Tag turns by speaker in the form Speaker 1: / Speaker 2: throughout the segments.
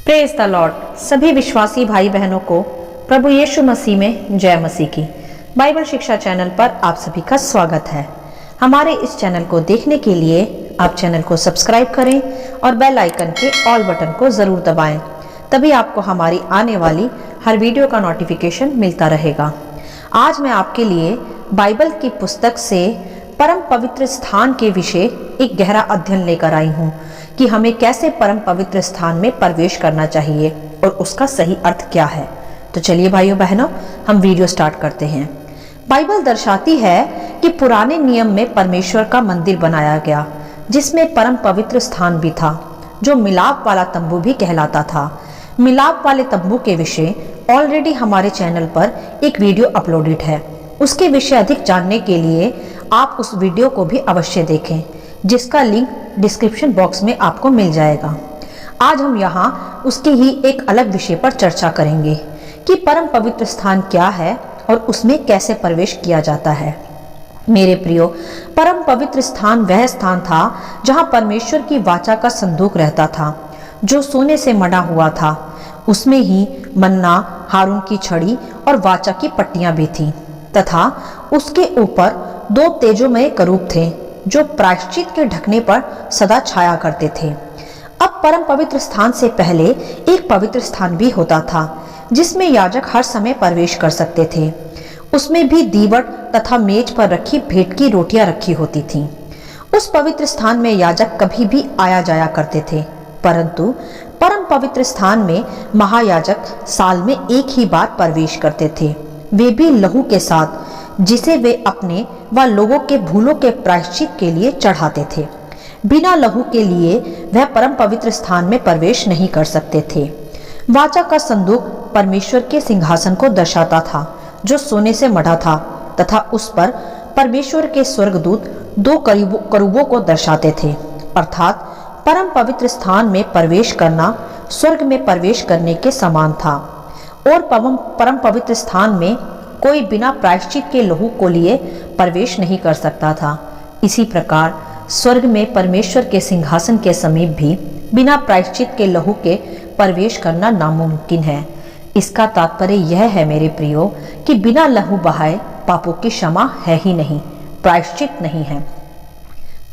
Speaker 1: Praise the Lord. सभी विश्वासी भाई बहनों को प्रभु यीशु मसीह में जय मसीह की। बाइबल शिक्षा चैनल पर आप सभी का स्वागत है। हमारे इस चैनल को देखने के लिए आप चैनल को सब्सक्राइब करें और बेल आइकन के ऑल बटन को जरूर दबाएं, तभी आपको हमारी आने वाली हर वीडियो का नोटिफिकेशन मिलता रहेगा। आज मैं आपके लिए बाइबल की पुस्तक से परम पवित्र स्थान के विषय एक गहरा अध्ययन लेकर आई हूँ कि हमें कैसे परम पवित्र स्थान में प्रवेश करना चाहिए और उसका सही अर्थ क्या है। तो चलिए भाइयों बहनों, हम वीडियो स्टार्ट करते हैं। बाइबल दर्शाती है कि पुराने नियम में परमेश्वर का मंदिर बनाया गया, जिसमें परम पवित्र स्थान भी था, जो मिलाप वाला तंबू भी कहलाता था। मिलाप वाले तंबू के विषय ऑलरेडी हमारे चैनल पर एक वीडियो अपलोडेड है। उसके विषय अधिक जानने के लिए आप उस वीडियो को भी अवश्य देखें, जिसका लिंक डिस्क्रिप्शन बॉक्स में आपको मिल जाएगा। आज हम यहाँ उसके ही एक अलग विषय पर चर्चा करेंगे कि परम पवित्र स्थान क्या है और उसमें कैसे प्रवेश किया जाता है। मेरे प्रियो, परम पवित्र स्थान वह स्थान था जहाँ परमेश्वर की वाचा का संदूक रहता था, जो सोने से मढ़ा हुआ था। उसमें ही मन्ना, हारून की छड़ी और वाचा की पट्टियां भी थीं, तथा उसके ऊपर दो तेजोमय करूब थे, जो प्रायश्चित के ढकने पर सदा छाया करते थे। अब परम पवित्र स्थान से पहले एक पवित्र स्थान भी होता था, जिसमें याजक हर समय प्रवेश कर सकते थे। उसमें भी दीवट तथा मेज पर रखी भेंट की रोटियां रखी होती थीं। उस पवित्र स्थान में याजक कभी भी आया जाया करते थे, परंतु परम पवित्र स्थान में महायाजक साल में एक ही बार प्रवेश करते थे, वे भी लहू के साथ, जिसे वे अपने व लोगों के भूलों के प्रायश्चित के लिए चढ़ाते थे। बिना लहू के लिए वह परम पवित्र स्थान में प्रवेश नहीं कर सकते थे। वाचा का संदूक परमेश्वर के सिंहासन को दर्शाता था, जो सोने से मढ़ा था, तथा उस पर परमेश्वर के स्वर्गदूत दो करूबों को दर्शाते थे। अर्थात परम पवित्र स्थान में प्रवेश करना स्वर्ग में प्रवेश करने के समान था, और परम पवित्र स्थान में कोई बिना प्रायश्चित के लहू को लिए प्रवेश नहीं कर सकता था। इसी प्रकार स्वर्ग में परमेश्वर के सिंहासन के समीप भी बिना प्रायश्चित के लहू के प्रवेश करना नामुमकिन है। इसका तात्पर्य यह है मेरे प्रियो कि बिना लहू बहाए पापों की क्षमा है ही नहीं, प्रायश्चित नहीं है।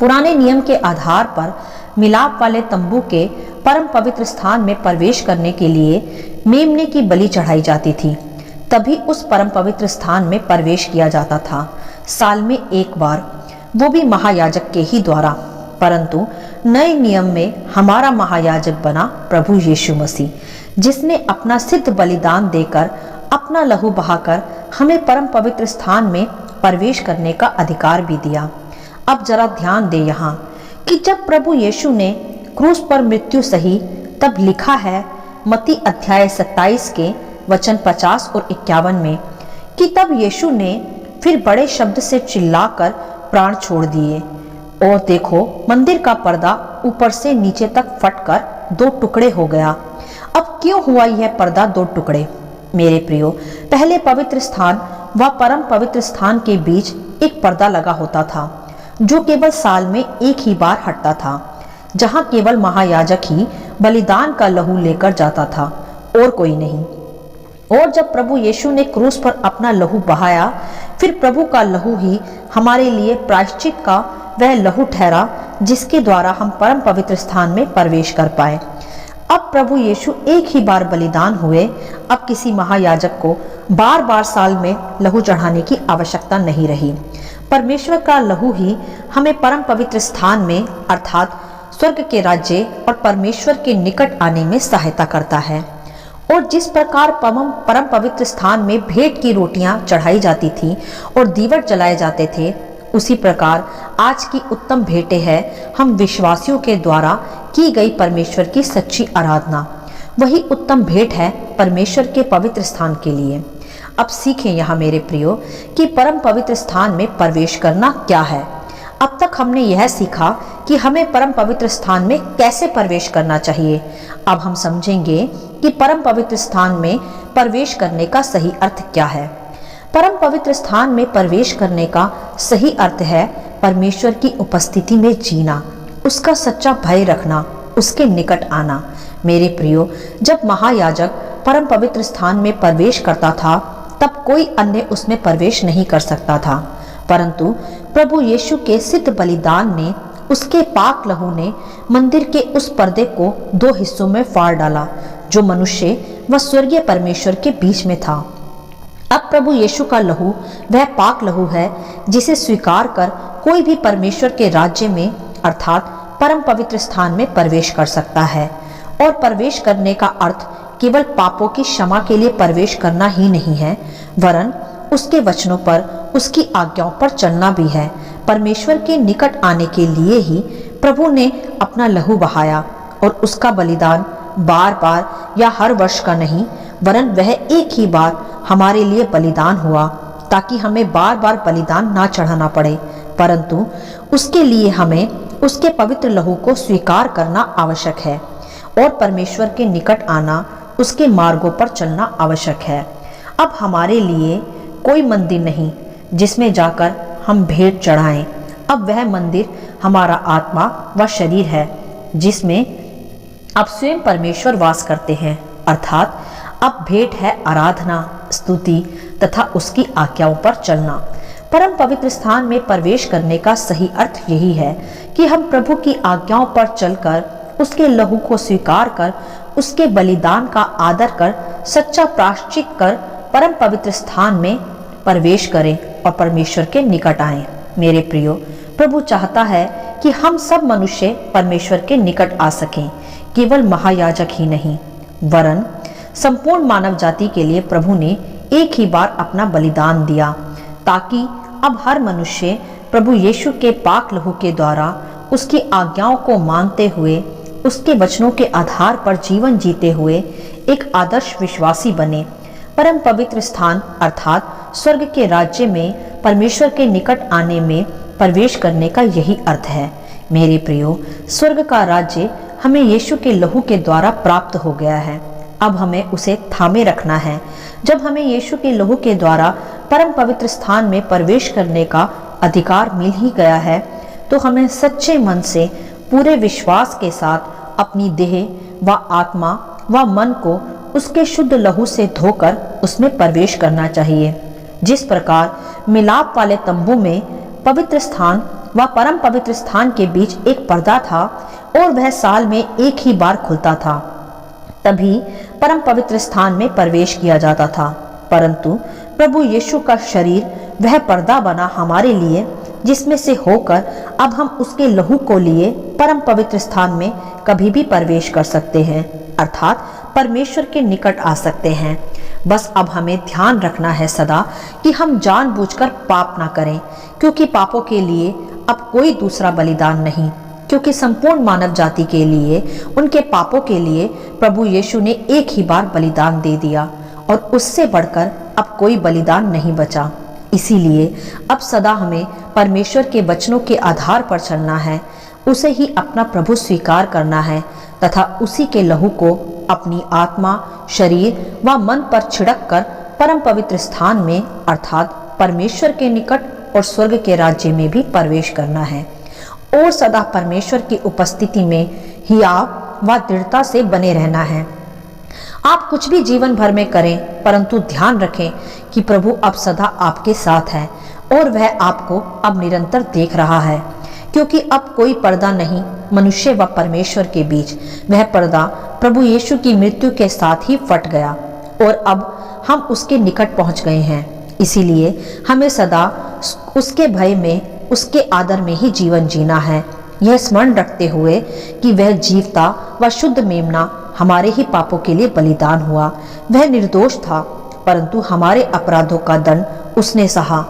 Speaker 1: पुराने नियम के आधार पर मिलाप वाले तंबू के परम पवित्र स्थान में प्रवेश करने के लिए मेमने की बलि चढ़ाई जाती थी, तभी उस परम पवित्र स्थान में प्रवेश किया जाता था। साल में एक बार, वो भी महायाजक के ही द्वारा। परंतु नए नियम में हमारा महायाजक बना प्रभु यीशु मसीह, जिसने अपना सिद्ध बलिदान देकर, अपना लहू बहाकर हमें परम पवित्र स्थान में प्रवेश करने का अधिकार भी दिया। अब जरा ध्यान दे यहाँ कि जब प्रभु यीशु ने क्रूस पर मृत्यु सही, तब लिखा है मत्ती अध्याय 27 के वचन 50 और 51 में कि तब यीशु ने फिर बड़े शब्द से चिल्लाकर प्राण छोड़ दिए, और देखो मंदिर का पर्दा ऊपर से नीचे तक फटकर दो टुकड़े हो गया। अब क्यों हुआ यह पर्दा दो टुकड़े? मेरे प्रियो, पहले पवित्र स्थान व परम पवित्र स्थान के बीच एक पर्दा लगा होता था, जो केवल साल में एक ही बार हटता था, जहां केवल महायाजक ही बलिदान का लहू लेकर जाता था और कोई नहीं। और जब प्रभु यीशु ने क्रूस पर अपना लहू बहाया, फिर प्रभु का लहू ही हमारे लिए प्रायश्चित का वह लहू ठहरा, जिसके द्वारा हम परम पवित्र स्थान में प्रवेश कर पाए। अब प्रभु यीशु एक ही बार बलिदान हुए। अब किसी महायाजक को बार बार साल में लहू चढ़ाने की आवश्यकता नहीं रही। परमेश्वर का लहू ही हमें परम पवित्र स्थान में, अर्थात स्वर्ग के राज्य और परमेश्वर के निकट आने में सहायता करता है। और जिस प्रकार परम पवित्र स्थान में भेंट की रोटियां चढ़ाई जाती थी और दीवट जलाए जाते थे, उसी प्रकार आज की उत्तम भेंटें हैं हम विश्वासियों के द्वारा की गई परमेश्वर की सच्ची आराधना। वही उत्तम भेंट है परमेश्वर के पवित्र स्थान के लिए। अब सीखें यहाँ मेरे प्रियो कि परम पवित्र स्थान में प्रवेश करना क्या है। अब तक हमने यह सीखा कि हमें परम पवित्र स्थान में कैसे प्रवेश करना चाहिए। अब हम समझेंगे कि परम पवित्र स्थान में प्रवेश करने का सही अर्थ क्या है। परम पवित्र स्थान में प्रवेश करने का सही अर्थ है परमेश्वर की उपस्थिति में जीना, उसका सच्चा भय रखना, उसके निकट आना। मेरे प्रियो, जब महायाजक परम पवित्र स्थान में प्रवेश करता था तब कोई अन्य उसमें प्रवेश नहीं कर सकता था, परंतु प्रभु यीशु के सिद्ध बलिदान ने, उसके पाक लहू ने मंदिर के उस पर्दे को दो हिस्सों में फाड़ डाला जो मनुष्य व स्वर्गीय परमेश्वर के बीच में था। अब प्रभु यीशु का लहू वह पाक लहू है जिसे स्वीकार कर कोई भी परमेश्वर के राज्य में अर्थात परम पवित्र स्थान में प्रवेश कर सकता है। और प्रवेश करने का अर्थ केवल पापों की क्षमा के लिए प्रवेश करना ही नहीं है, वरन उसके वचनों पर, उसकी आज्ञाओं पर चलना भी है। परमेश्वर के निकट आने के लिए ही प्रभु ने अपना लहू बहाया और उसका बलिदान बार बार या हर वर्ष का नहीं, वरन वह एक ही बार हमारे लिए बलिदान हुआ ताकि हमें बार बार बलिदान ना चढ़ाना पड़े, परंतु उसके लिए हमें उसके पवित्र लहू को स्वीकार करना आवश्यक है और परमेश्वर के निकट आना, उसके मार्गों पर चलना आवश्यक है। अब हमारे लिए कोई मंदिर नहीं जिसमें जाकर हम भेंट चढ़ाएं। अब वह मंदिर हमारा आत्मा व शरीर है जिसमें अब स्वयं परमेश्वर वास करते हैं, अर्थात अब भेंट है आराधना, स्तुति तथा उसकी आज्ञाओं पर चलना। परम पवित्र स्थान में प्रवेश करने का सही अर्थ यही है कि हम प्रभु की आज्ञाओं पर चलकर, उसके लहू को स्वीकार कर, उसके बलिदान का आदर कर, सच्चा प्रायश्चित कर परम पवित्र स्थान में प्रवेश करें और परमेश्वर के निकट आएं। मेरे प्रियो, प्रभु चाहता है कि हम सब मनुष्य परमेश्वर के निकट आ सकें, केवल महायाजक ही नहीं, वरन संपूर्ण मानव जाति के लिए प्रभु ने एक ही बार अपना बलिदान दिया ताकि अब हर मनुष्य प्रभु यीशु के पाक लहू के द्वारा, उसकी आज्ञाओं को मानते हुए, उसके वचनों के आधार पर जीवन जीते हुए एक आदर्श विश्वासी बने। परम पवित्र स्थान अर्थात स्वर्ग के राज्य में परमेश्वर के निकट आने में प्रवेश करने का यही अर्थ है। मेरे प्रियो, स्वर्ग का राज्य हमें यीशु के लहू के द्वारा प्राप्त हो गया है। अब हमें उसे थामे रखना है। जब हमें यीशु के लहू के द्वारा परम पवित्र स्थान में प्रवेश करने का अधिकार मिल ही गया है, तो हमें सच्चे मन से, पूरे विश्वास के साथ अपनी देह व आत्मा व मन को उसके शुद्ध लहू से धोकर उसमें प्रवेश करना चाहिए। जिस प्रकार मिलाप वाले तंबू में पवित्र स्थान व परम पवित्र स्थान के बीच एक पर्दा था और वह साल में एक ही बार खुलता था, तभी परम पवित्र स्थान में प्रवेश किया जाता था, परंतु प्रभु यीशु का शरीर वह पर्दा बना हमारे लिए, जिसमें से होकर अब हम उसके लहू को लिए परम पवित्र स्थान में कभी भी प्रवेश कर सकते हैं, अर्थात परमेश्वर के निकट आ सकते हैं। बस अब हमें ध्यान रखना है सदा कि हम जानबूझकर पाप ना करें, क्योंकि पापों के लिए अब कोई दूसरा बलिदान नहीं, क्योंकि संपूर्ण मानव जाति के लिए, उनके पापों के लिए प्रभु यीशु ने एक ही बार बलिदान दे दिया और उससे बढ़कर अब कोई बलिदान नहीं बचा। इसीलिए अब सदा हमें परमेश्वर के वचनों के आधार पर चलना है, उसे ही अपना प्रभु स्वीकार करना है तथा उसी के लहू को अपनी आत्मा, शरीर व मन पर छिड़क कर परम पवित्र स्थान में अर्थात परमेश्वर के निकट और स्वर्ग के राज्य में भी प्रवेश करना है और सदा परमेश्वर की उपस्थिति में हियाव व दृढ़ता से बने रहना है। आप कुछ भी जीवन भर में करें, परंतु ध्यान रखें कि प्रभु अब सदा आपके साथ है और वह आपको अब निरंतर देख रहा है, क्योंकि अब कोई पर्दा नहीं मनुष्य व परमेश्वर के बीच। वह पर्दा प्रभु यीशु की मृत्यु के साथ ही फट गया और अब हम उसके निकट पहुंच गए हैं। इसीलिए हमें सदा उसके भय में, उसके आदर में ही जीवन जीना है, यह स्मरण रखते हुए कि वह जीवता व शुद्ध मेमना हमारे ही पापों के लिए बलिदान हुआ। वह निर्दोष था, परंतु हमारे अपराधों का दंड उसने सहा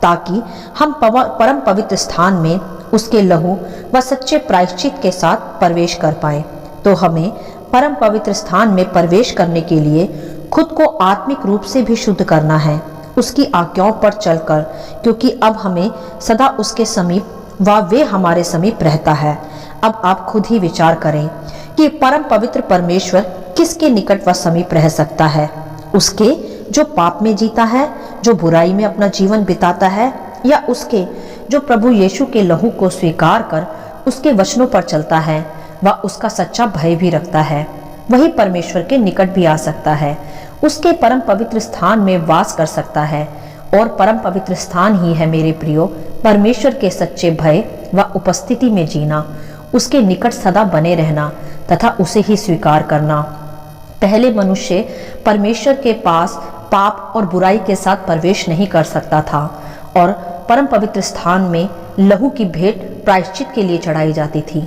Speaker 1: ताकि हम परम पवित्र स्थान में उसके लहू व सच्चे प्रायश्चित के साथ प्रवेश कर पाए। तो हमें परम पवित्र स्थान में प्रवेश करने के लिए खुद को आत्मिक रूप से भी शुद्ध करना है, उसकी आज्ञाओं पर चलकर, क्योंकि अब हमें सदा उसके समीप व वे हमारे समीप रहता है। अब आप खुद ही विचार करें कि परम पवित्र परमेश्वर किसके निकट व समीप रह सकता है? उसके जो पाप में जीता है, जो बुराई में अपना जीवन बिताता है, या उसके जो प्रभु यीशु के लहू को स्वीकार कर उसके वचनों पर चलता है व उसका सच्चा भय भी रखता है? वही परमेश्वर के निकट भी आ सकता है, उसके परम पवित्र स्थान में वास कर सकता है। और परम पवित्र स्थान ही है मेरे प्रियो परमेश्वर के सच्चे भय व उपस्थिति में जीना, उसके निकट सदा बने रहना तथा उसे ही स्वीकार करना। पहले मनुष्य परमेश्वर के पास पाप और बुराई के साथ प्रवेश नहीं कर सकता था और परम पवित्र स्थान में लहू की भेंट प्रायश्चित के लिए चढ़ाई जाती थी।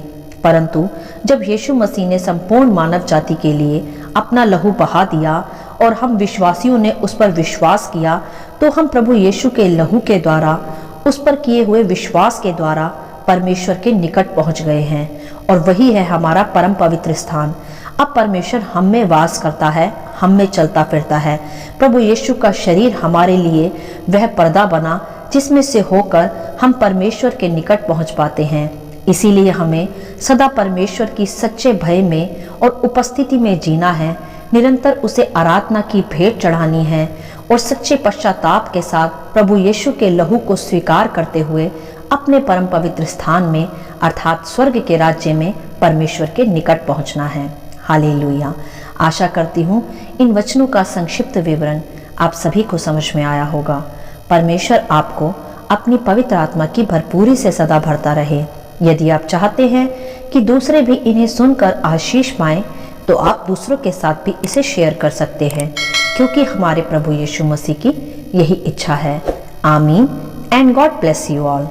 Speaker 1: परंतु जब यीशु मसीह ने संपूर्ण मानव जाति के लिए अपना लहू बहा दिया और हम विश्वासियों ने उस पर विश्वास किया, तो हम प्रभु यीशु के लहू के द्वारा, उस पर किए हुए विश्वास के द्वारा परमेश्वर के निकट पहुंच गए हैं और वही है हमारा परम पवित्र स्थान। अब परमेश्वर हम में वास करता है, हम में चलता फिरता है। प्रभु यीशु का शरीर हमारे लिए वह पर्दा बना जिसमें से होकर हम परमेश्वर के निकट पहुंच पाते हैं। इसीलिए हमें सदा परमेश्वर की सच्चे भय में और उपस्थिति में जीना है, निरंतर उसे आराधना की भेंट चढ़ानी है और सच्चे पश्चाताप के साथ प्रभु यीशु के लहू को स्वीकार करते हुए अपने परम पवित्र स्थान में अर्थात स्वर्ग के राज्य में परमेश्वर के निकट पहुंचना है। हालेलुया। आशा करती हूँ इन वचनों का संक्षिप्त विवरण आप सभी को समझ में आया होगा। परमेश्वर आपको अपनी पवित्र आत्मा की भरपूरी से सदा भरता रहे। यदि आप चाहते हैं कि दूसरे भी इन्हें सुनकर आशीष पाएं, तो आप दूसरों के साथ भी इसे शेयर कर सकते हैं, क्योंकि हमारे प्रभु यीशु मसीह की यही इच्छा है। आमीन and God bless you all.